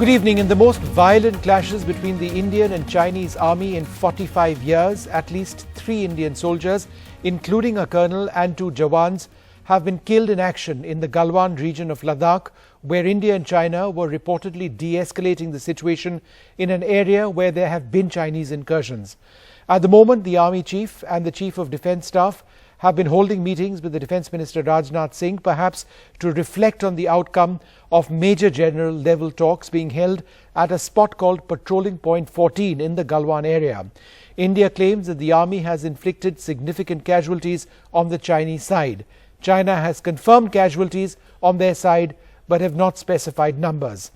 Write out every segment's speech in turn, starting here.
Good evening. In the most violent clashes between the Indian and Chinese army in 45 years, at least 3 Indian soldiers, including a colonel and 2 jawans, have been killed in action in the Galwan region of Ladakh, where India and China were reportedly de-escalating the situation in an area where there have been Chinese incursions. At the moment, the army chief and the chief of defence staff have been holding meetings with the Defence Minister Rajnath Singh, perhaps to reflect on the outcome of major general level talks being held at a spot called Patrolling Point 14 in the Galwan area. India claims that the army has inflicted significant casualties on the Chinese side. China has confirmed casualties on their side but have not specified numbers.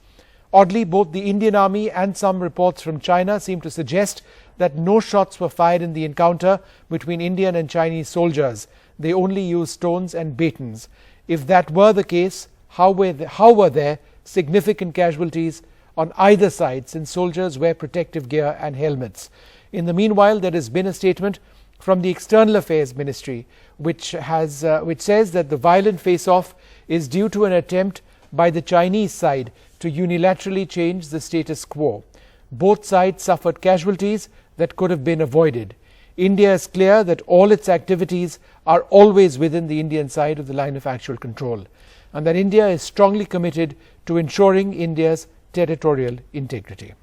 Oddly, both the Indian army and some reports from China seem to suggest that no shots were fired in the encounter between Indian and Chinese soldiers. They only used stones and batons. If that were the case, how were there significant casualties on either side, since soldiers wear protective gear and helmets? In the meanwhile, there has been a statement from the External Affairs Ministry which says that the violent face-off is due to an attempt by the Chinese side to unilaterally change the status quo. Both sides suffered casualties that could have been avoided. India is clear that all its activities are always within the Indian side of the line of actual control, and that India is strongly committed to ensuring India's territorial integrity.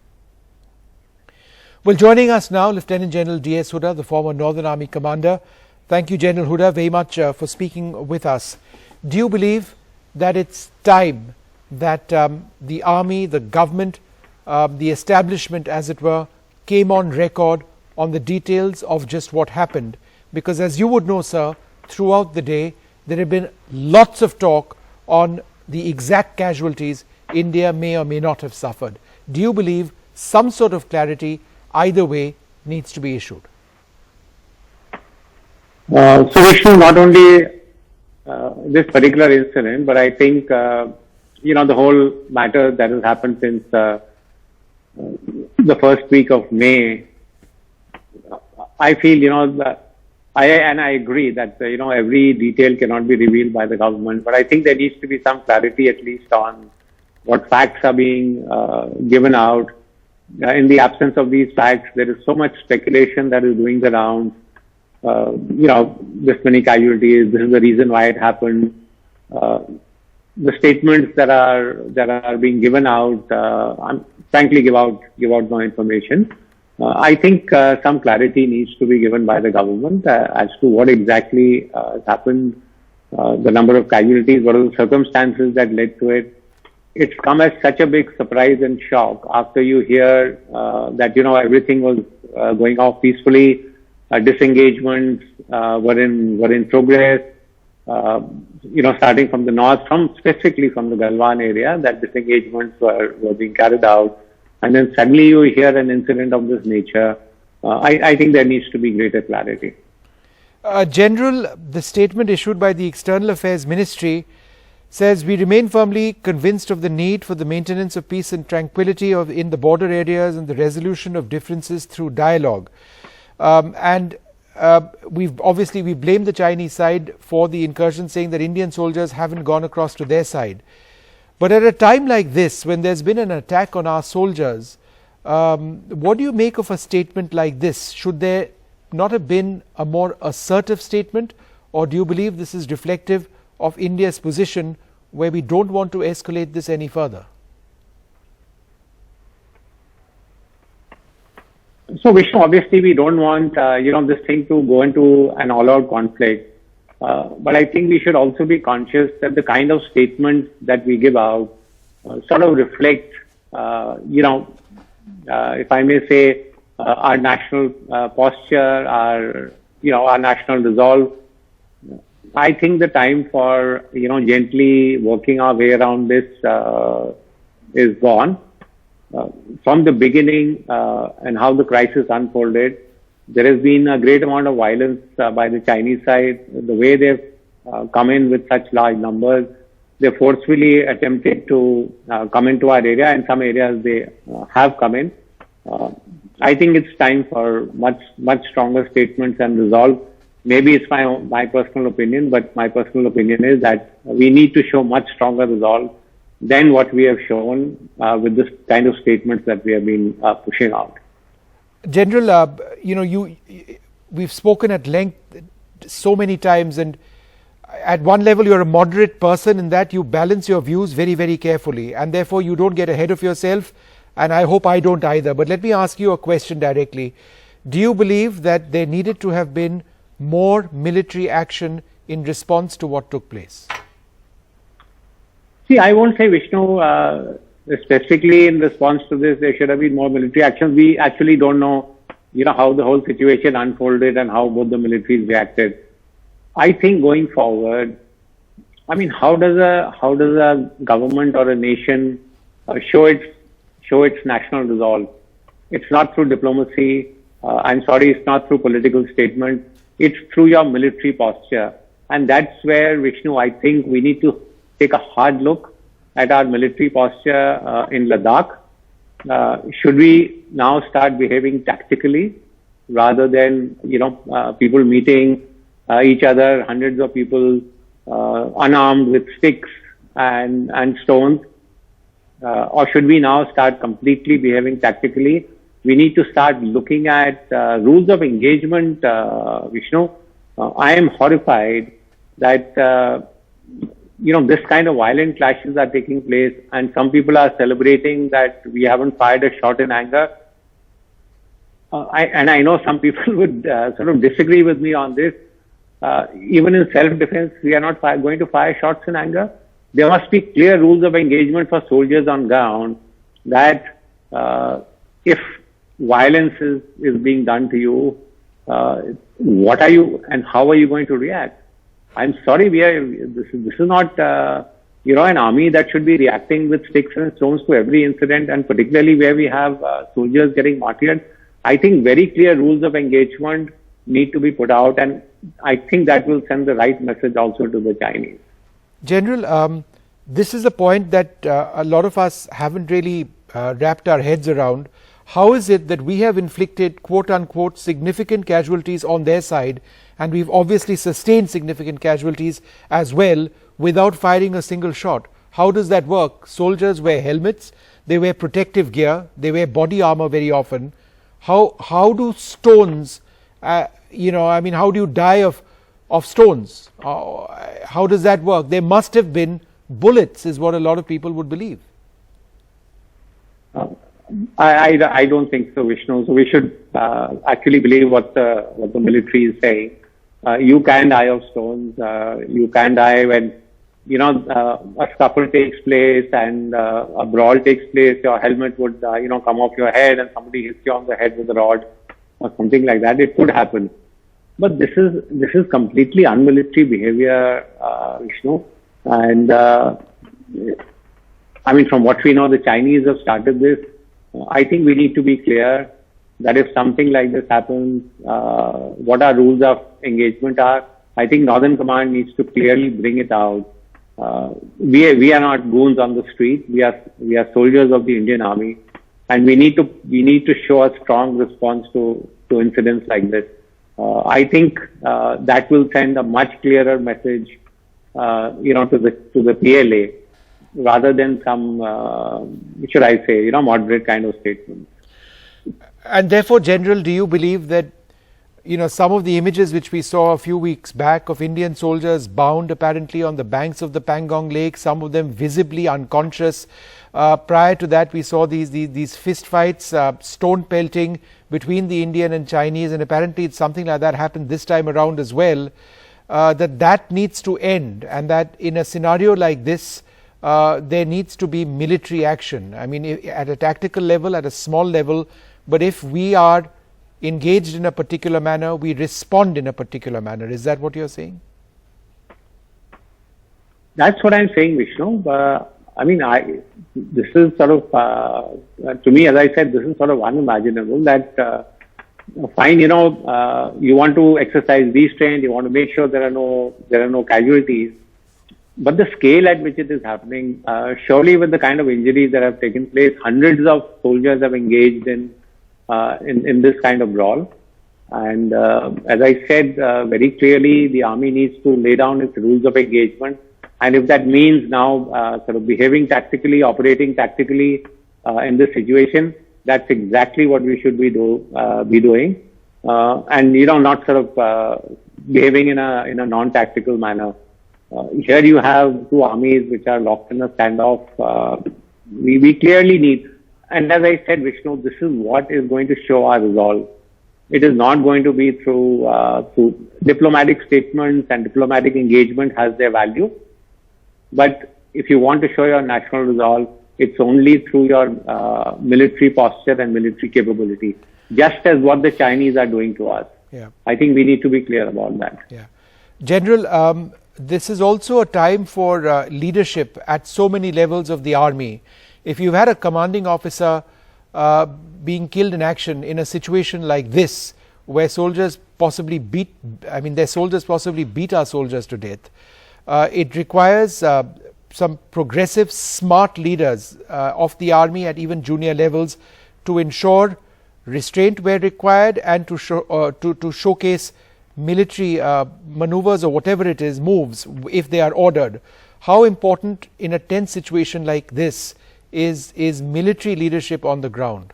Well, joining us now, Lieutenant General DS Hooda, the former Northern Army commander. Thank you, General Hooda, very much for speaking with us. Do you believe that it's time that the army, the government, the establishment, as it were, came on record on the details of just what happened? Because as you would know, sir, throughout the day, there have been lots of talk on the exact casualties India may or may not have suffered. Do you believe some sort of clarity either way needs to be issued? So Vishnu, not only this particular incident, but I think, the whole matter that has happened since the first week of May, I feel, that I agree that, every detail cannot be revealed by the government, but I think there needs to be some clarity at least on what facts are being given out. In the absence of these facts, there is so much speculation that is doing the rounds. This many casualties, this is the reason why it happened. The statements that are being given out, frankly, give out no information. I think some clarity needs to be given by the government as to what exactly has happened, the number of casualties, what are the circumstances that led to it. It's come as such a big surprise and shock after you hear that everything was going off peacefully. Disengagements were in progress. Starting from the north, specifically from the Galwan area, that disengagements were being carried out. And then suddenly you hear an incident of this nature. I think there needs to be greater clarity. General, the statement issued by the External Affairs Ministry says, we remain firmly convinced of the need for the maintenance of peace and tranquility in the border areas and the resolution of differences through dialogue. We blame the Chinese side for the incursion, saying that Indian soldiers haven't gone across to their side. But at a time like this, when there's been an attack on our soldiers, what do you make of a statement like this? Should there not have been a more assertive statement, or do you believe this is reflective of India's position where we don't want to escalate this any further? So Vishnu, obviously we don't want, this thing to go into an all-out conflict. But I think we should also be conscious that the kind of statements that we give out sort of reflect, if I may say, our national posture, our national resolve. I think the time for, gently working our way around this is gone. From the beginning and how the crisis unfolded, there has been a great amount of violence by the Chinese side. The way they've come in with such large numbers, they forcefully attempted to come into our area. In some areas, they have come in. I think it's time for much stronger statements and resolve. Maybe it's my personal opinion, but my personal opinion is that we need to show much stronger resolve than what we have shown with this kind of statements that we have been pushing out. General, we've spoken at length so many times, and at one level you're a moderate person in that you balance your views very, very carefully, and therefore you don't get ahead of yourself, and I hope I don't either. But let me ask you a question directly. Do you believe that there needed to have been more military action in response to what took place? See, I won't say, Vishnu, specifically in response to this, there should have been more military action. We actually don't know, how the whole situation unfolded and how both the militaries reacted. I think going forward, how does a government or a nation show its national resolve? It's not through diplomacy. I'm sorry, it's not through political statement. It's through your military posture. And that's where, Vishnu, I think we need to take a hard look at our military posture in Ladakh. Should we now start behaving tactically rather than, people meeting each other, hundreds of people unarmed with sticks and stones? Or should we now start completely behaving tactically? We need to start looking at rules of engagement, Vishnu. I am horrified that, this kind of violent clashes are taking place, and some people are celebrating that we haven't fired a shot in anger. I know some people would sort of disagree with me on this. Even in self-defense, we are not going to fire shots in anger. There must be clear rules of engagement for soldiers on ground that if violence is being done to you, what are you and how are you going to react? I'm sorry, this is not an army that should be reacting with sticks and stones to every incident, and particularly where we have soldiers getting martyred. I think very clear rules of engagement need to be put out, and I think that will send the right message also to the Chinese. General, this is a point that a lot of us haven't really wrapped our heads around. How is it that we have inflicted quote-unquote significant casualties on their side, and we've obviously sustained significant casualties as well without firing a single shot? How does that work? Soldiers wear helmets, they wear protective gear, they wear body armor very often. How do stones, how do you die of stones? How does that work? There must have been bullets, is what a lot of people would believe. I don't think so, Vishnu. So we should actually believe what the military is saying. You can die of stones. You can die when a scuffle takes place and a brawl takes place. Your helmet would come off your head and somebody hits you on the head with a rod or something like that. It could happen. But this is completely unmilitary behavior, Vishnu. And from what we know, the Chinese have started this. I think we need to be clear that if something like this happens, what our rules of engagement are. I think Northern Command needs to clearly bring it out. We are not goons on the street. We are soldiers of the Indian Army, and we need to show a strong response to incidents like this. I think that will send a much clearer message, to the PLA, rather than some, should I say, moderate kind of statements. And therefore, General, do you believe that, some of the images which we saw a few weeks back of Indian soldiers bound apparently on the banks of the Pangong Lake, some of them visibly unconscious. Prior to that, we saw these fist fights, stone pelting between the Indian and Chinese, and apparently it's something like that happened this time around as well. That needs to end, and that in a scenario like this, there needs to be military action. At a tactical level, at a small level, but if we are engaged in a particular manner, we respond in a particular manner. Is that what you're saying? That's what I'm saying, Vishnu. This is sort of, to me, as I said, this is sort of unimaginable that, fine, you want to exercise restraint, you want to make sure there are no casualties. But the scale at which it is happening, surely with the kind of injuries that have taken place, hundreds of soldiers have engaged in this kind of brawl. And as I said very clearly, the army needs to lay down its rules of engagement. And if that means now sort of behaving tactically, operating tactically in this situation, that's exactly what we should be doing. And not sort of behaving in a non-tactical manner. Here you have two armies which are locked in a standoff. We clearly need, and as I said, Vishnu, this is what is going to show our resolve. It is not going to be through diplomatic statements, and diplomatic engagement has their value. But if you want to show your national resolve, it's only through your military posture and military capability, just as what the Chinese are doing to us. Yeah. I think we need to be clear about that. Yeah. General, this is also a time for leadership at so many levels of the army. If you've had a commanding officer being killed in action in a situation like this, where soldiers possibly their soldiers possibly beat our soldiers to death, it requires some progressive, smart leaders of the army at even junior levels to ensure restraint where required, and to showcase military maneuvers, or whatever it is, moves, if they are ordered. How important in a tense situation like this is military leadership on the ground?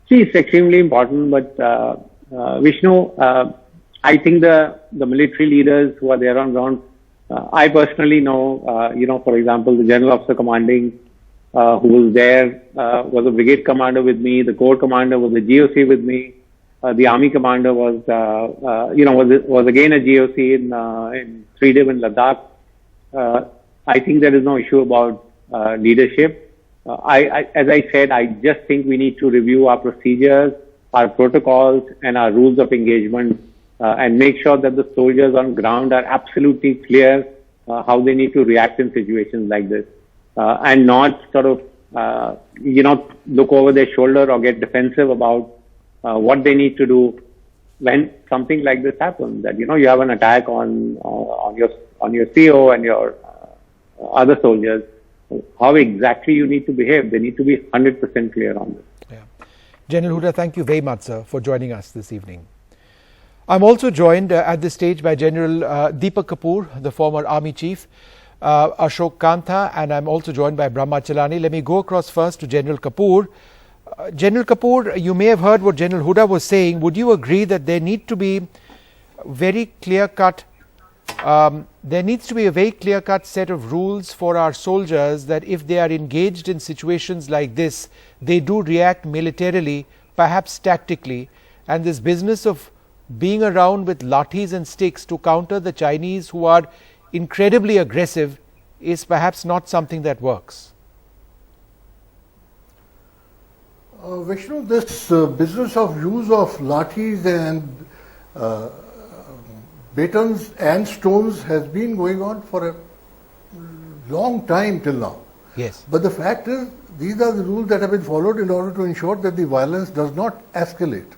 See, it's extremely important, but Vishnu, I think the military leaders who are there on ground, I personally know, for example, the General Officer Commanding who was there was a brigade commander with me, the corps commander was a GOC with me, the army commander was again a GOC in Freedom in Ladakh. I think there is no issue about leadership. As I said, I just think we need to review our procedures, our protocols, and our rules of engagement, and make sure that the soldiers on ground are absolutely clear how they need to react in situations like this, and not sort of look over their shoulder or get defensive about what they need to do when something like this happens. That you have an attack on your CO and your other soldiers. How exactly you need to behave? They need to be 100% clear on this. Yeah. General Hooda, thank you very much, sir, for joining us this evening. I'm also joined at this stage by General Deepak Kapoor, the former Army Chief, Ashok Kantha, and I'm also joined by Brahma Chalani. Let me go across first to General Kapoor. General Kapoor, you may have heard what General Hooda was saying. Would you agree that there need to be very clear-cut there needs to be a very clear-cut set of rules for our soldiers, that if they are engaged in situations like this, they do react militarily, perhaps tactically, and this business of being around with lathis and sticks to counter the Chinese, who are incredibly aggressive, is perhaps not something that works? Vishnu, this business of use of lathis and batons and stones has been going on for a long time till now. Yes. But the fact is, these are the rules that have been followed in order to ensure that the violence does not escalate.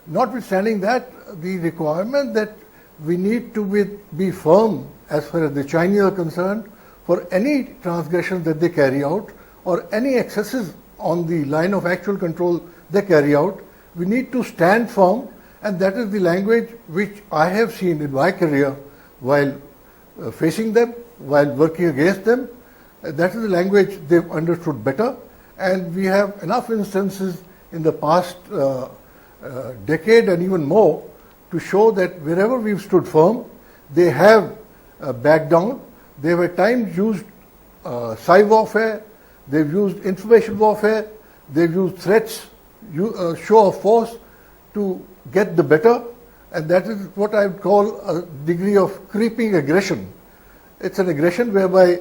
Notwithstanding that, the requirement that we need to be firm as far as the Chinese are concerned for any transgressions that they carry out, or any excesses on the line of actual control they carry out, we need to stand firm. And that is the language which I have seen in my career while facing them, while working against them. That is the language they've understood better. And we have enough instances in the past decade and even more to show that wherever we've stood firm, they have backed down. They have at times used cyber warfare, they've used information warfare, they've used threats, show of force to get the better, and that is what I would call a degree of creeping aggression. It's an aggression whereby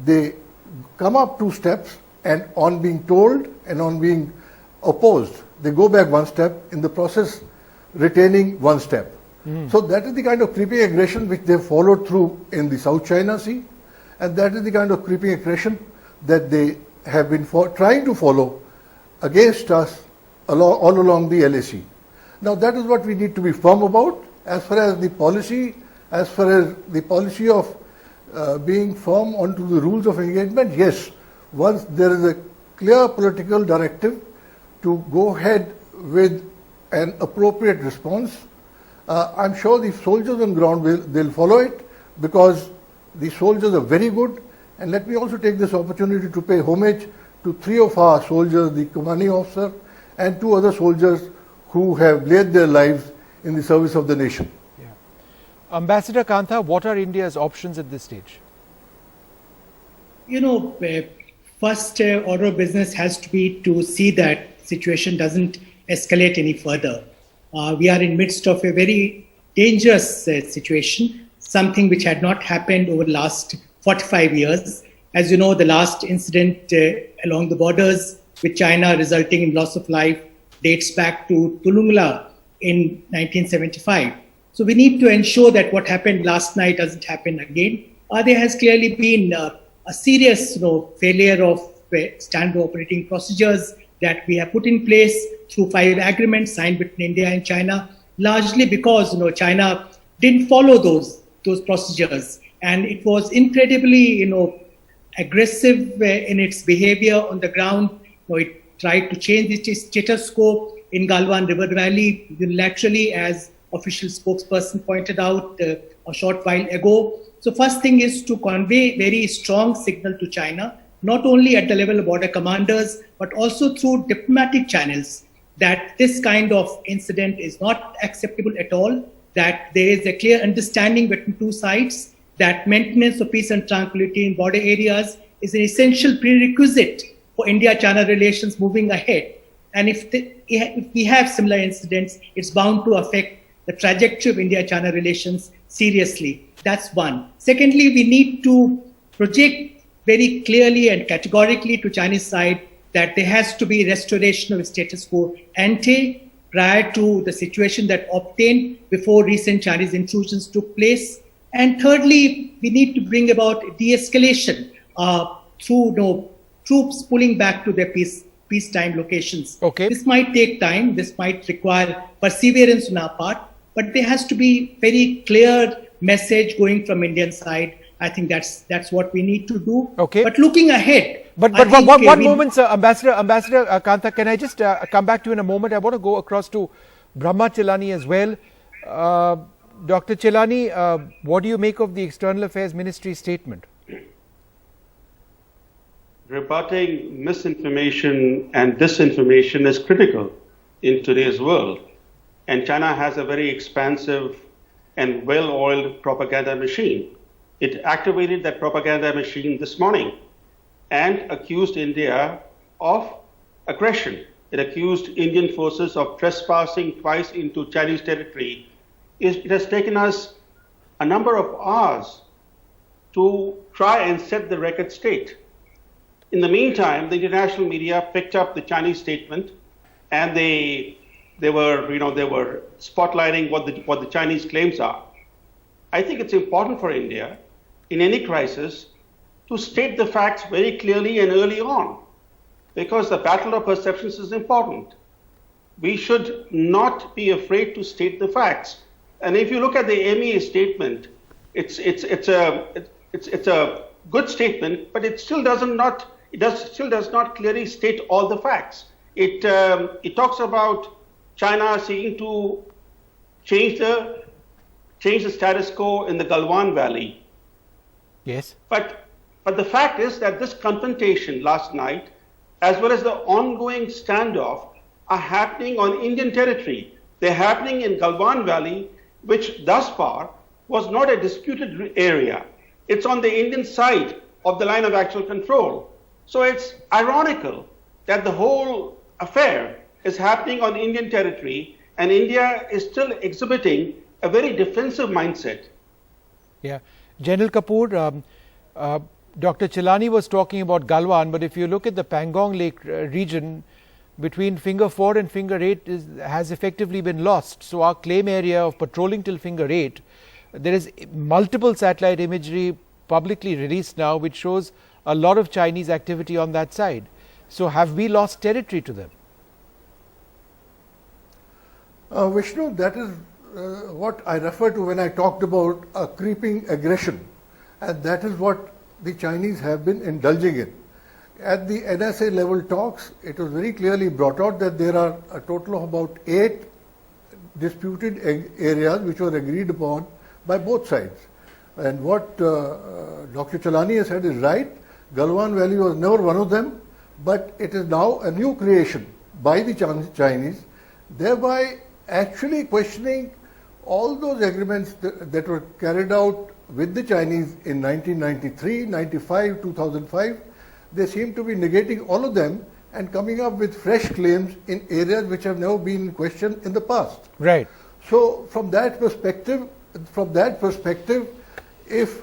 they come up 2 steps, and on being told and on being opposed, they go back 1 step, in the process retaining 1 step. So that is the kind of creeping aggression which they followed through in the South China Sea, and that is the kind of creeping aggression that they have been trying to follow against us all along the LAC. Now that is what we need to be firm about. As far as the policy of being firm onto the rules of engagement, yes, once there is a clear political directive to go ahead with an appropriate response, I'm sure the soldiers on ground they'll follow it, because the soldiers are very good. And let me also take this opportunity to pay homage to 3 of our soldiers, the commanding officer and 2 other soldiers who have laid their lives in the service of the nation. Yeah. Ambassador Kantha, what are India's options at this stage? First order of business has to be to see that situation doesn't escalate any further. We are in midst of a very dangerous situation, something which had not happened over the last 45 years. As you know, the last incident along the borders with China resulting in loss of life dates back to Tulungla in 1975. So we need to ensure that what happened last night doesn't happen again. There has clearly been a serious failure of standard operating procedures that we have put in place through 5 agreements signed between India and China, largely because China didn't follow those procedures, and it was incredibly aggressive in its behavior on the ground. It tried to change the status quo in Galwan River Valley unilaterally, as official spokesperson pointed out a short while ago. So first thing is to convey very strong signal to China, not only at the level of border commanders, but also through diplomatic channels, that this kind of incident is not acceptable at all, that there is a clear understanding between 2 sides, that maintenance of peace and tranquility in border areas is an essential prerequisite for India-China relations moving ahead. And if we have similar incidents, it's bound to affect the trajectory of India-China relations seriously. That's one. Secondly, we need to project very clearly and categorically to Chinese side that there has to be restoration of status quo ante prior to the situation that obtained before recent Chinese intrusions took place. And thirdly, we need to bring about de-escalation through troops pulling back to their peacetime locations. Okay. This might take time. This might require perseverance on our part, but there has to be very clear message going from Indian side. I think that's what we need to do. Okay. But looking ahead, But one moment, sir, Ambassador Kantha, can I just come back to you in a moment? I want to go across to Brahma Chilani as well. Dr. Chilani, what do you make of the External Affairs Ministry statement? Rebutting misinformation and disinformation is critical in today's world. And China has a very expansive and well-oiled propaganda machine. It activated that propaganda machine this morning and accused India of aggression. It accused Indian forces of trespassing twice into Chinese territory. It has taken us a number of hours to try and set the record straight. In the meantime, the international media picked up the Chinese statement, and they were spotlighting what the Chinese claims are. I think it's important for India in any crisis to state the facts very clearly and early on, because the battle of perceptions is important. We should not be afraid to state the facts. And if you look at the MEA statement, it's a good statement, but it still does not clearly state all the facts. It talks about China seeking to change the status quo in the Galwan Valley. Yes. But the fact is that this confrontation last night, as well as the ongoing standoff, are happening on Indian territory. They're happening in Galwan Valley, which thus far was not a disputed area. It's on the Indian side of the line of actual control. So it's ironical that the whole affair is happening on Indian territory, and India is still exhibiting a very defensive mindset. Yeah. General Kapoor, Dr. Chilani was talking about Galwan, but if you look at the Pangong Lake region, between Finger 4 and Finger 8 has effectively been lost. So our claim area of patrolling till Finger 8, there is multiple satellite imagery publicly released now which shows a lot of Chinese activity on that side. So have we lost territory to them? Vishnu, that is what I refer to when I talked about a creeping aggression, and that is what the Chinese have been indulging in. At the NSA level talks, it was very clearly brought out that there are a total of about 8 disputed areas which were agreed upon by both sides. And what Dr. Chalani has said is right. Galwan Valley was never one of them, but it is now a new creation by the Chinese, thereby actually questioning all those agreements that were carried out with the Chinese in 1993, 95, 2005. They seem to be negating all of them and coming up with fresh claims in areas which have never been in question in the past. Right. So from that perspective, if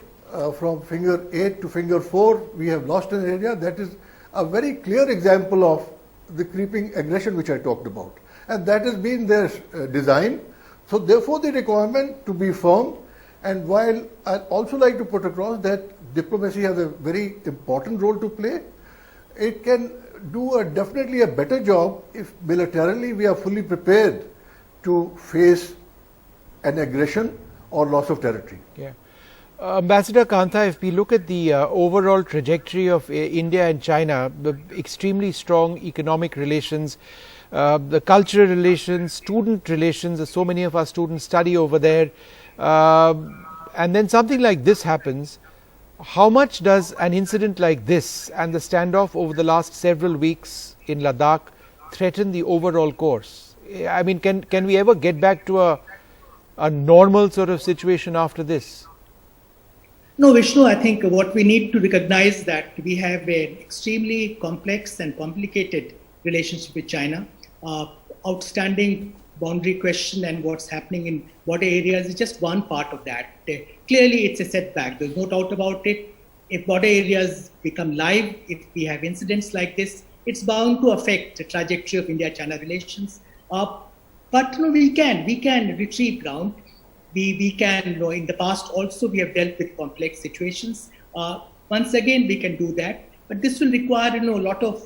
from finger 8 to finger 4 we have lost an area, that is a very clear example of the creeping aggression which I talked about. And that has been their design. So therefore the requirement to be firm, and while I'd also like to put across that diplomacy has a very important role to play, it can do definitely a better job if militarily we are fully prepared to face an aggression or loss of territory. Yeah. Ambassador Kantha, if we look at the overall trajectory of India and China, the extremely strong economic relations, the cultural relations, student relations, as so many of our students study over there, and then something like this happens, how much does an incident like this and the standoff over the last several weeks in Ladakh threaten the overall course? I mean, can we ever get back to a normal sort of situation after this? No, Vishnu, I think what we need to recognize that we have an extremely complex and complicated relationship with China. Outstanding boundary question and what's happening in border areas is just one part of that. Clearly, it's a setback. There's no doubt about it. If border areas become live, if we have incidents like this, it's bound to affect the trajectory of India-China relations. But we can retrieve ground. We can, in the past also we have dealt with complex situations. Once again, we can do that. But this will require, a lot of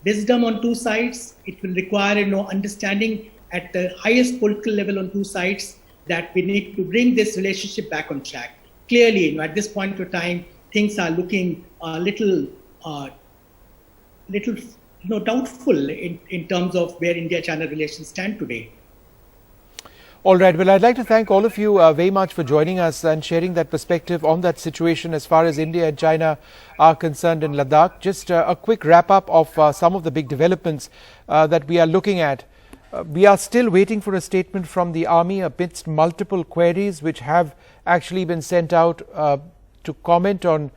wisdom on two sides. It will require, understanding at the highest political level on two sides that we need to bring this relationship back on track. Clearly, at this point of time, things are looking a little doubtful in terms of where India-China relations stand today. All right. Well, I'd like to thank all of you very much for joining us and sharing that perspective on that situation as far as India and China are concerned in Ladakh. Just a quick wrap up of some of the big developments that we are looking at. We are still waiting for a statement from the army amidst multiple queries which have actually been sent out to comment on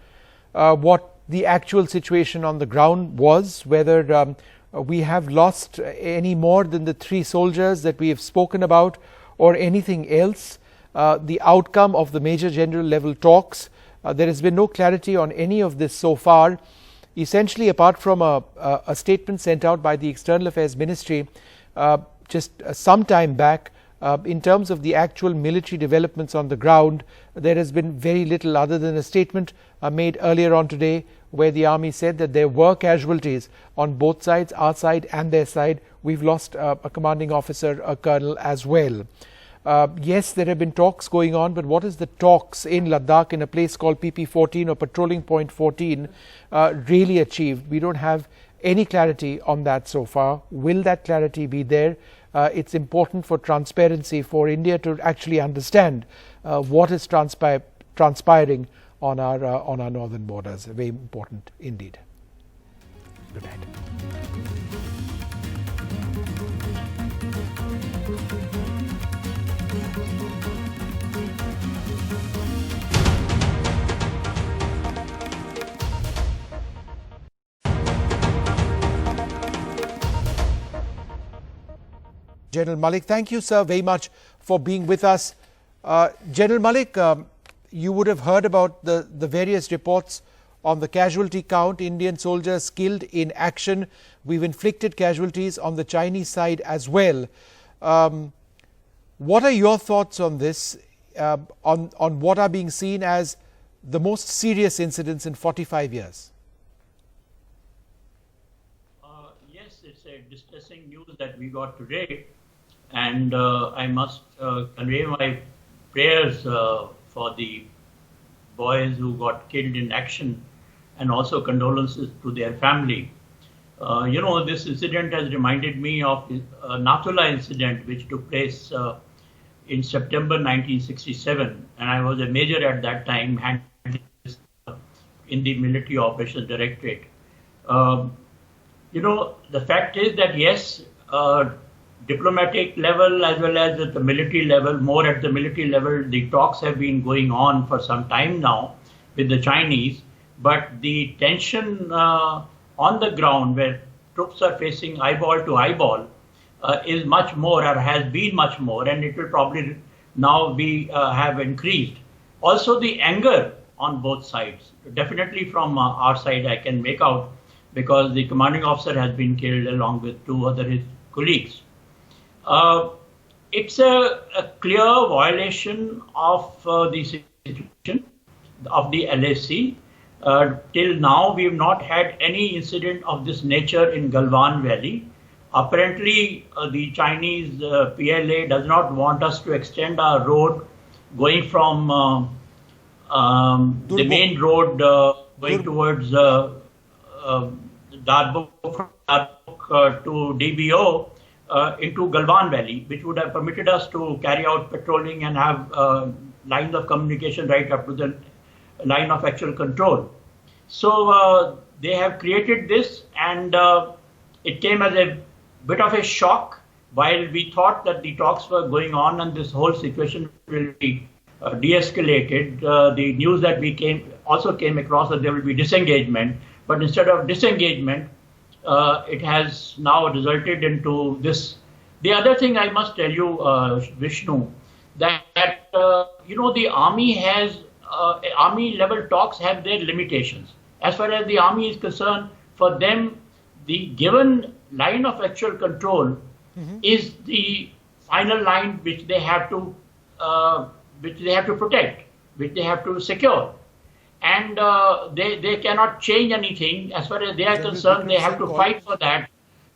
what the actual situation on the ground was, whether we have lost any more than the 3 soldiers that we have spoken about, or anything else. The outcome of the Major General level talks, there has been no clarity on any of this so far. Essentially, apart from a statement sent out by the External Affairs Ministry just some time back, in terms of the actual military developments on the ground, there has been very little other than a statement made earlier on today where the army said that there were casualties on both sides, our side and their side. We've lost a commanding officer, a colonel as well. Yes, there have been talks going on, but what is the talks in Ladakh in a place called PP14 or Patrolling Point 14 really achieved? We don't have any clarity on that so far. Will that clarity be there? It's important for transparency for India to actually understand what is transpiring on our northern borders. Very important indeed. Good night. General Malik, thank you, sir, very much for being with us. General Malik, you would have heard about the various reports on the casualty count, Indian soldiers killed in action. We've inflicted casualties on the Chinese side as well. What are your thoughts on this, on what are being seen as the most serious incidents in 45 years? Yes, it's a distressing news that we got today. And I must convey my prayers for the boys who got killed in action, and also condolences to their family. This incident has reminded me of the Nathula incident, which took place in September 1967, and I was a major at that time, handling this in the Military Operations Directorate. The fact is that yes, diplomatic level as well as at the military level, more at the military level, the talks have been going on for some time now with the Chinese, but the tension on the ground where troops are facing eyeball to eyeball is much more, or has been much more, and it will probably now be have increased. Also the anger on both sides, definitely from our side I can make out, because the commanding officer has been killed along with two other his colleagues. It's a clear violation of the situation of the LAC. Till now, we have not had any incident of this nature in Galwan Valley. Apparently, the Chinese PLA does not want us to extend our road going from the main road going towards Darbuk to DBO into Galwan Valley, which would have permitted us to carry out patrolling and have lines of communication right up to the line of actual control. So they have created this, and it came as a bit of a shock while we thought that the talks were going on and this whole situation will be de-escalated. The news that we also came across that there will be disengagement, but instead of disengagement, it has now resulted into this. The other thing I must tell you, Vishnu, that the army has army level talks have their limitations. As far as the army is concerned, for them, the given line of actual control is the final line which they have to protect, which they have to secure. And they cannot change anything. As far as they are concerned, they have to fight for that,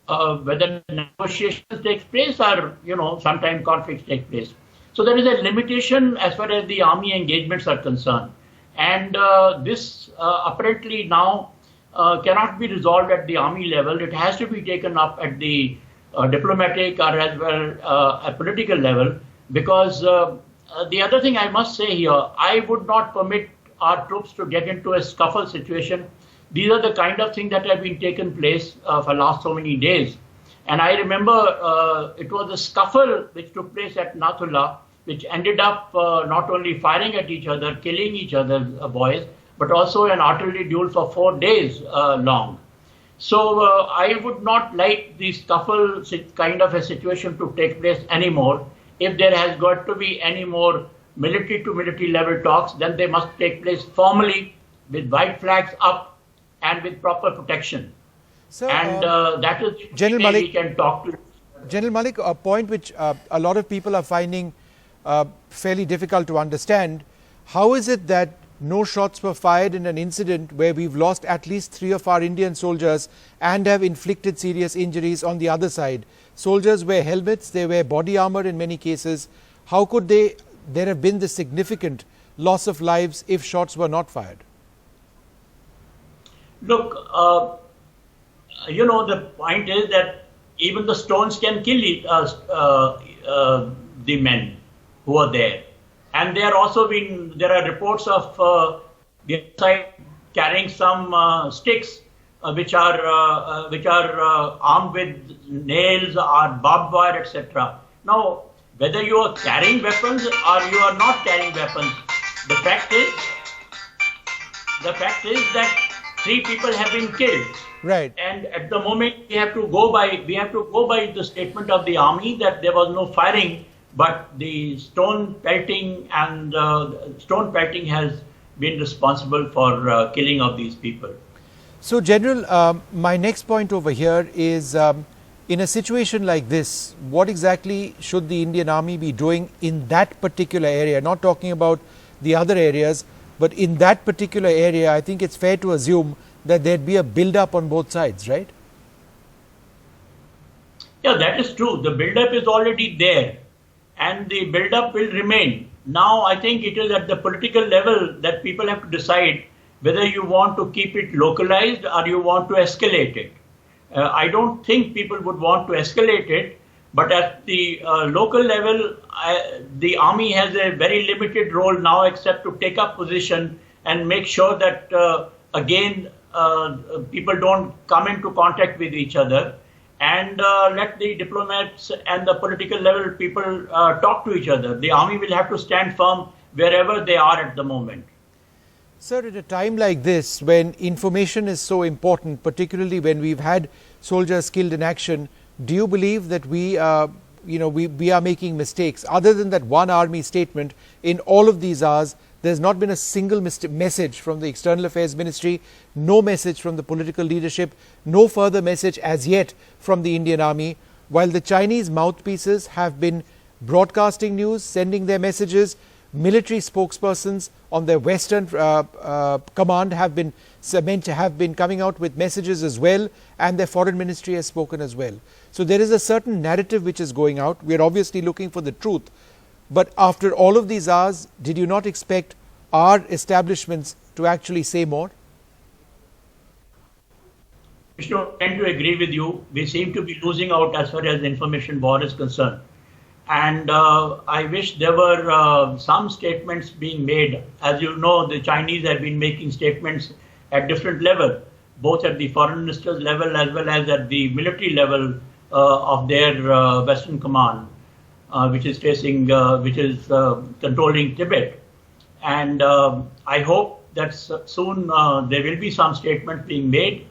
whether negotiations take place or, sometimes conflicts take place. So there is a limitation as far as the army engagements are concerned. And this apparently now cannot be resolved at the army level. It has to be taken up at the diplomatic or as well a political level, because the other thing I must say here, I would not permit our troops to get into a scuffle situation. These are the kind of things that have been taken place for last so many days. And I remember it was a scuffle which took place at Nathula, which ended up not only firing at each other, killing each other's boys, but also an artillery duel for 4 days long. So I would not like the scuffle kind of a situation to take place anymore. If there has got to be any more military to military level talks, then they must take place formally with white flags up and with proper protection. So, and that is General Malik, we can talk to. General Malik, a point which a lot of people are finding fairly difficult to understand. How is it that no shots were fired in an incident where we've lost at least 3 of our Indian soldiers and have inflicted serious injuries on the other side? Soldiers wear helmets, they wear body armor in many cases. How could there have been this significant loss of lives if shots were not fired? Look, the point is that even the stones can kill the men who are there. And there are reports of the other side carrying some sticks which are armed with nails or barbed wire, etc. Now, whether you are carrying weapons or you are not carrying weapons, the fact is that 3 people have been killed. Right. And at the moment we have to go by the statement of the army that there was no firing, but the stone pelting has been responsible for killing of these people. So, General, my next point over here is, in a situation like this, what exactly should the Indian Army be doing in that particular area? Not talking about the other areas, but in that particular area, I think it's fair to assume that there'd be a build-up on both sides, right? Yeah, that is true. The build-up is already there, and the build-up will remain. Now, I think it is at the political level that people have to decide whether you want to keep it localized or you want to escalate it. I don't think people would want to escalate it, but at the local level, the army has a very limited role now except to take up position and make sure that, again, people don't come into contact with each other, and let the diplomats and the political level people talk to each other. The army will have to stand firm wherever they are at the moment. Sir, at a time like this, when information is so important, particularly when we've had soldiers killed in action, do you believe that we are making mistakes? Other than that one army statement, in all of these hours, there's not been a single message from the External Affairs Ministry, no message from the political leadership, no further message as yet from the Indian Army, while the Chinese mouthpieces have been broadcasting news, sending their messages. Military spokespersons on their Western command have been coming out with messages as well, and their foreign ministry has spoken as well. So there is a certain narrative which is going out. We are obviously looking for the truth. But after all of these hours, did you not expect our establishments to actually say more? Vishnu, I tend to agree with you. We seem to be losing out as far as the information war is concerned. And I wish there were some statements being made. As you know, the Chinese have been making statements at different levels, both at the foreign minister's level as well as at the military level of their Western command, which is controlling Tibet. And I hope that soon there will be some statements being made,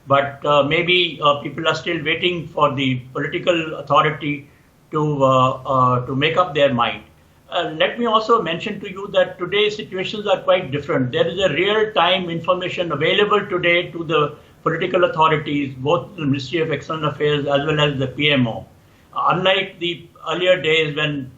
but maybe people are still waiting for the political authority to make up their mind. Let me also mention to you that today's situations are quite different. There is a real-time information available today to the political authorities, both the Ministry of External Affairs as well as the PMO. Unlike the earlier days when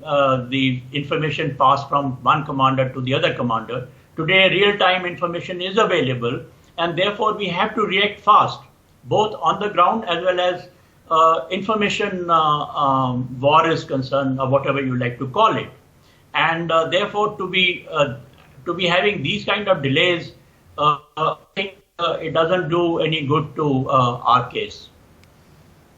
the information passed from one commander to the other commander, today real-time information is available, and therefore we have to react fast, both on the ground as well as information war is concerned, or whatever you like to call it, and therefore to be having these kind of delays, I think it doesn't do any good to our case.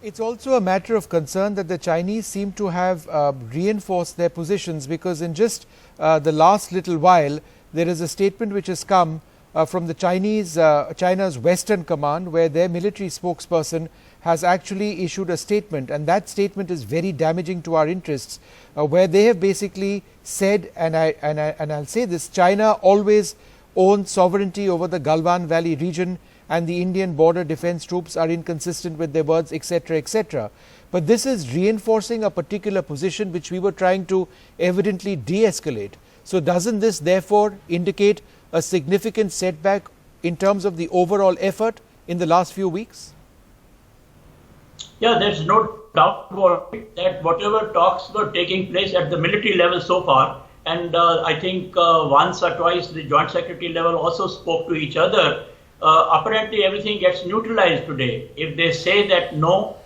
It's also a matter of concern that the Chinese seem to have reinforced their positions, because in just the last little while there is a statement which has come from the China's Western Command, where their military spokesperson has actually issued a statement, and that statement is very damaging to our interests, where they have basically said, and I'll say this: China always owned sovereignty over the Galwan Valley region, and the Indian border defense troops are inconsistent with their words, etc., etc. But this is reinforcing a particular position which we were trying to evidently de-escalate. So doesn't this therefore indicate a significant setback in terms of the overall effort in the last few weeks? Yeah, there's no doubt about it that whatever talks were taking place at the military level so far, and I think once or twice the Joint Secretary level also spoke to each other, apparently everything gets neutralized today. If they say that no,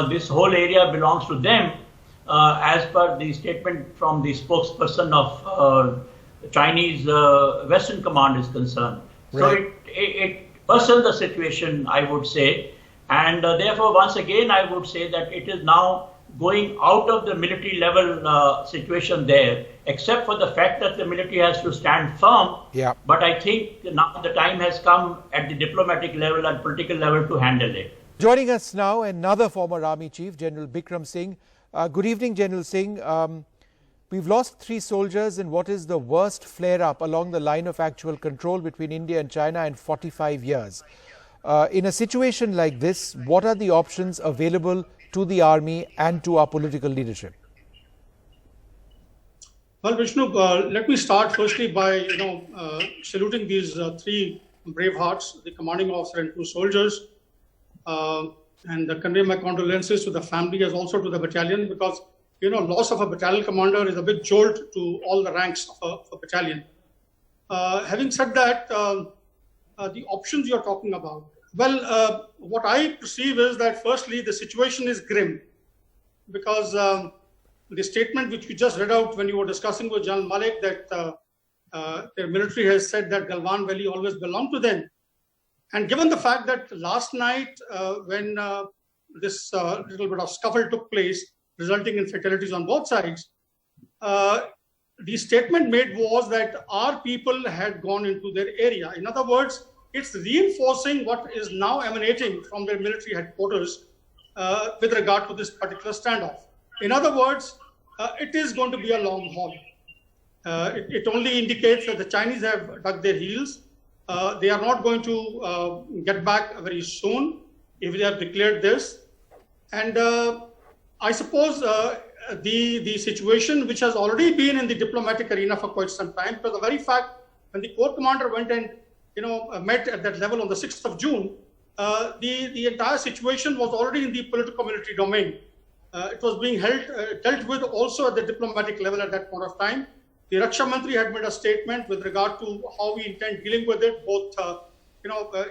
this whole area belongs to them, as per the statement from the spokesperson of Chinese Western Command is concerned. Right. So it worsens the situation, I would say. And therefore, once again, I would say that it is now going out of the military level situation there, except for the fact that the military has to stand firm. Yeah. But I think now the time has come at the diplomatic level and political level to handle it. Joining us now, another former Army Chief, General Bikram Singh. Good evening, General Singh. We've lost 3 soldiers in what is the worst flare-up along the line of actual control between India and China in 45 years. In a situation like this, what are the options available to the army and to our political leadership? Well, Vishnu, let me start firstly by saluting these 3 brave hearts, the commanding officer and 2 soldiers, and convey my condolences to the family as also to the battalion, because loss of a battalion commander is a big jolt to all the ranks of a battalion. Having said that, the options you're talking about, well, what I perceive is that firstly, the situation is grim, because the statement which you just read out when you were discussing with General Malik, that their military has said that Galwan Valley always belonged to them. And given the fact that last night, when this little bit of scuffle took place, resulting in fatalities on both sides, the statement made was that our people had gone into their area. In other words, it's reinforcing what is now emanating from their military headquarters with regard to this particular standoff. In other words, it is going to be a long haul. It only indicates that the Chinese have dug their heels. They are not going to get back very soon if they have declared this. And I suppose the situation which has already been in the diplomatic arena for quite some time, because the very fact when the corps commander went and met at that level on the 6th of June, the entire situation was already in the political military domain. It was being dealt with also at the diplomatic level at that point of time. The Raksha Mantri had made a statement with regard to how we intend dealing with it, both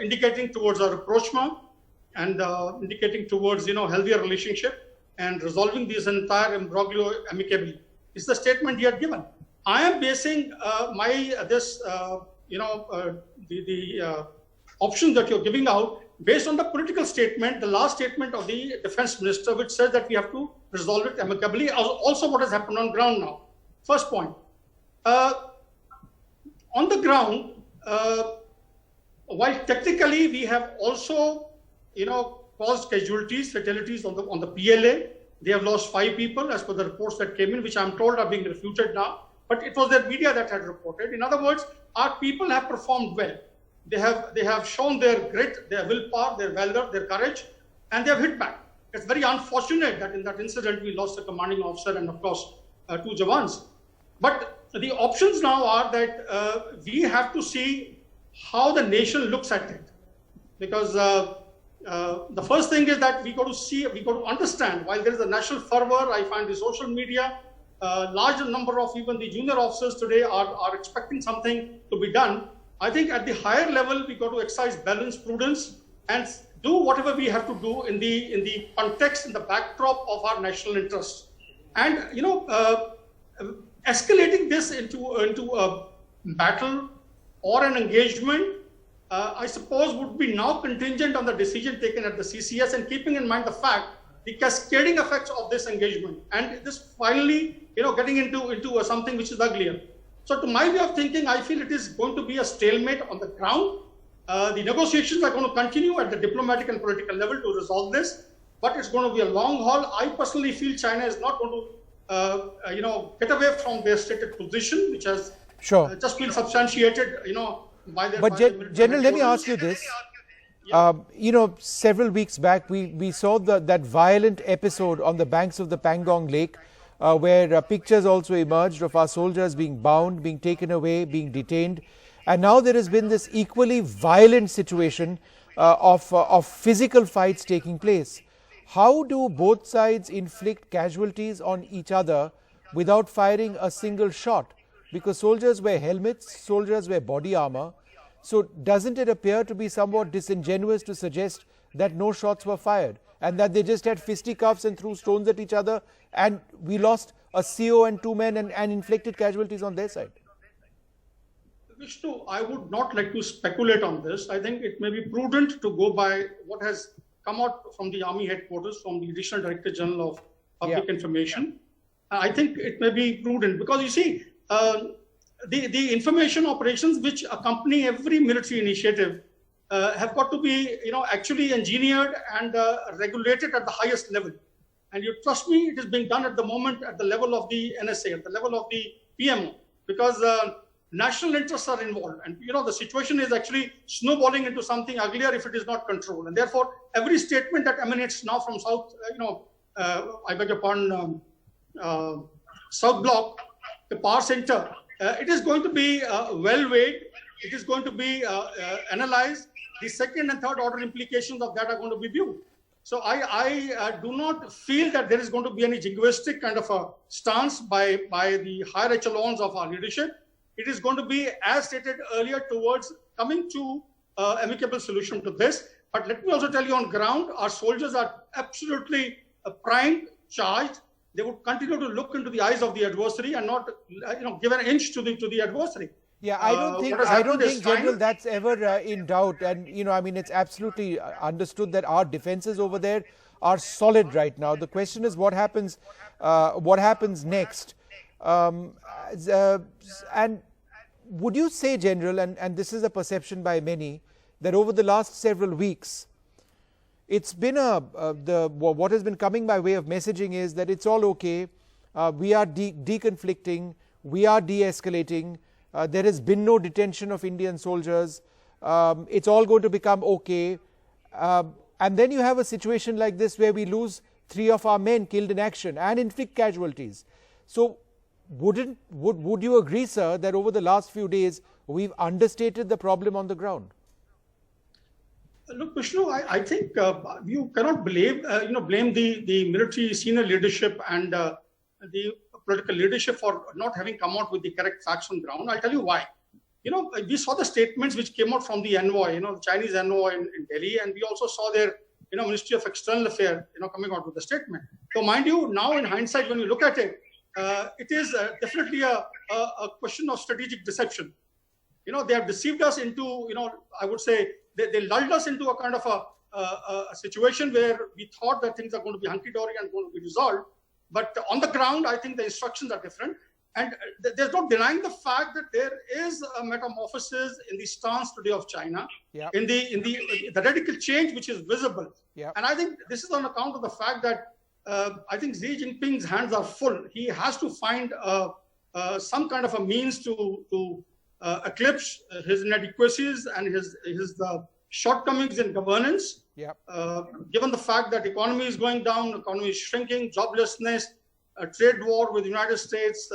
indicating towards our rapprochement and indicating towards healthier relationship and resolving this entire imbroglio amicably. It's the statement he had given. I am basing the option that you're giving out based on the political statement, the last statement of the defense minister, which says that we have to resolve it amicably. Also, what has happened on ground now. First point. On the ground, while technically we have also, caused casualties, fatalities on the PLA. They have lost 5 people as per the reports that came in, which I'm told are being refuted now. But it was their media that had reported. In other words, our people have performed well. They have shown their grit, their willpower, their valor, their courage, and they have hit back. It's very unfortunate that in that incident we lost a commanding officer and of course 2 Jawans. But the options now are that we have to see how the nation looks at it, because the first thing is that we got to understand. While there is a national fervor, I find the social media, larger number of even the junior officers today are expecting something to be done. I think at the higher level we got to exercise balance, prudence, and do whatever we have to do in the context, in the backdrop of our national interests. And escalating this into a battle or an engagement, I suppose would be now contingent on the decision taken at the CCS, and keeping in mind the fact, the cascading effects of this engagement, and this finally, getting into something which is uglier. So to my way of thinking, I feel it is going to be a stalemate on the ground. The negotiations are going to continue at the diplomatic and political level to resolve this, but it's going to be a long haul. I personally feel China is not going to, get away from their stated position, which has just been substantiated, by their. But General, let me ask you this. Several weeks back, we saw that violent episode on the banks of the Pangong Lake, where pictures also emerged of our soldiers being bound, being taken away, being detained. And now there has been this equally violent situation of physical fights taking place. How do both sides inflict casualties on each other without firing a single shot? Because soldiers wear helmets, soldiers wear body armor. So doesn't it appear to be somewhat disingenuous to suggest that no shots were fired and that they just had fisticuffs and threw stones at each other, and we lost a CO and 2 men and inflicted casualties on their side? Vishnu, I would not like to speculate on this. I think it may be prudent to go by what has come out from the Army headquarters, from the Additional Director General of Public Information. I think it may be prudent because, you see, the information operations which accompany every military initiative have got to be, actually engineered and regulated at the highest level. And you trust me, it is being done at the moment at the level of the NSA, at the level of the PMO, because national interests are involved. And, the situation is actually snowballing into something uglier if it is not controlled. And therefore, every statement that emanates now from South, I beg your pardon, South Block, the power center, it is going to be well weighed. It is going to be analyzed. The second and third order implications of that are going to be viewed. So I do not feel that there is going to be any jingoistic kind of a stance by the higher echelons of our leadership. It is going to be, as stated earlier, towards coming to amicable solution to this. But let me also tell you, on ground, our soldiers are absolutely primed, charged. They would continue to look into the eyes of the adversary and not, give an inch to the adversary. Yeah, I don't think, General, that's ever in doubt. And, I mean, it's absolutely understood that our defenses over there are solid right now. The question is what happens next. And would you say, General, and this is a perception by many, that over the last several weeks, it's been what has been coming by way of messaging is that it's all okay. We are deconflicting. We are de-escalating. There has been no detention of Indian soldiers. It's all going to become okay. And then you have a situation like this where we lose 3 of our men killed in action and inflict casualties. So would you agree, sir, that over the last few days we've understated the problem on the ground? Look, Vishnu, I think you cannot blame the military senior leadership and the political leadership for not having come out with the correct facts on ground. I'll tell you why. We saw the statements which came out from the envoy, the Chinese envoy in Delhi, and we also saw their, Ministry of External Affairs, coming out with the statement. So, mind you, now in hindsight, when you look at it, it is definitely a question of strategic deception. They have deceived us into, I would say, they lulled us into a kind of a situation where we thought that things are going to be hunky-dory and going to be resolved. But on the ground, I think the instructions are different. And there's no denying the fact that there is a metamorphosis in the stance today of China, in the radical change which is visible. Yep. And I think this is on account of the fact that I think Xi Jinping's hands are full. He has to find some kind of a means to eclipse his inadequacies and his shortcomings in governance. Yep. Given the fact that economy is going down, economy is shrinking, joblessness, a trade war with the United States,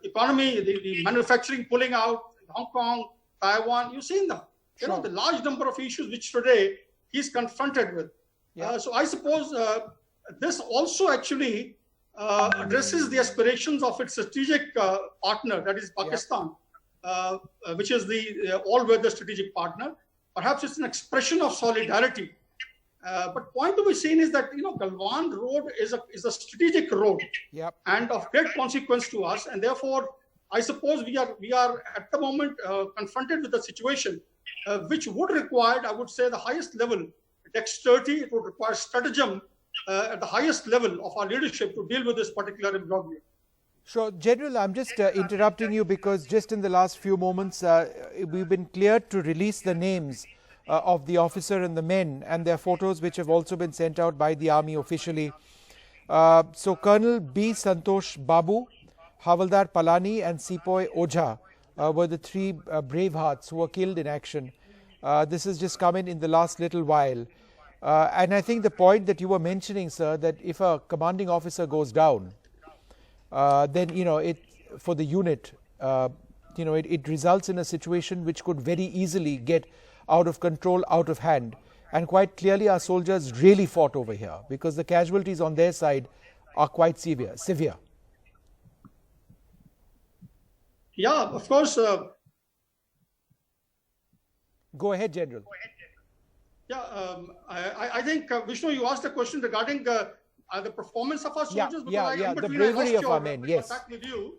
economy, the manufacturing pulling out, Hong Kong, Taiwan, you've seen them. Sure. The large number of issues which today he's confronted with. Yeah. So I suppose this also actually addresses the aspirations of its strategic partner, that is Pakistan, which is the all-weather strategic partner. Perhaps it's an expression of solidarity. But point to be seen is that Galwan road is a strategic road, and of great consequence to us, and therefore I suppose we are at the moment confronted with a situation which would require, I would say, the highest level dexterity. It would require stratagem at the highest level of our leadership to deal with this particular imbroglio. Sure, General, I'm just interrupting you because just in the last few moments we've been cleared to release the names of the officer and the men and their photos, which have also been sent out by the army officially. So Colonel B. Santosh Babu, Havaldar Palani and Sepoy Ojha were the 3 brave hearts who were killed in action. This has just come in the last little while. And I think the point that you were mentioning, sir, that if a commanding officer goes down, then, for the unit, it results in a situation which could very easily get out of control, out of hand. And quite clearly our soldiers really fought over here because the casualties on their side are quite severe. Yeah, of course. Go ahead, General. Yeah, I think, Vishnu, you asked a question regarding the performance of our soldiers. The bravery of our men, yes. With you.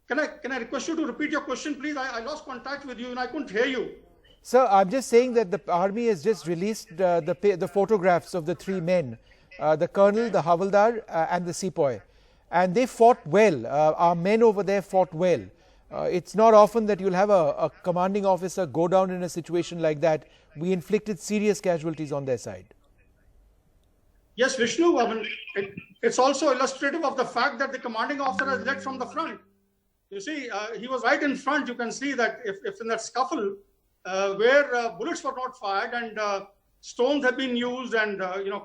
Can I request you to repeat your question, please? I lost contact with you and I couldn't hear you. Sir, I'm just saying that the army has just released the photographs of the 3 men, the colonel, the havaldar and the sepoy. And they fought well. Our men over there fought well. It's not often that you'll have a commanding officer go down in a situation like that. We inflicted serious casualties on their side. Yes, Vishnu, I mean, it's also illustrative of the fact that the commanding officer has led from the front. You see, he was right in front. You can see that if in that scuffle where bullets were not fired and stones have been used and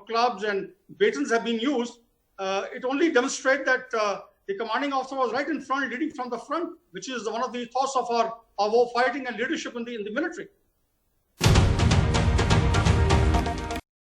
clubs and batons have been used, it only demonstrates that the commanding officer was right in front, leading from the front, which is one of the thoughts of our fighting and leadership in the military.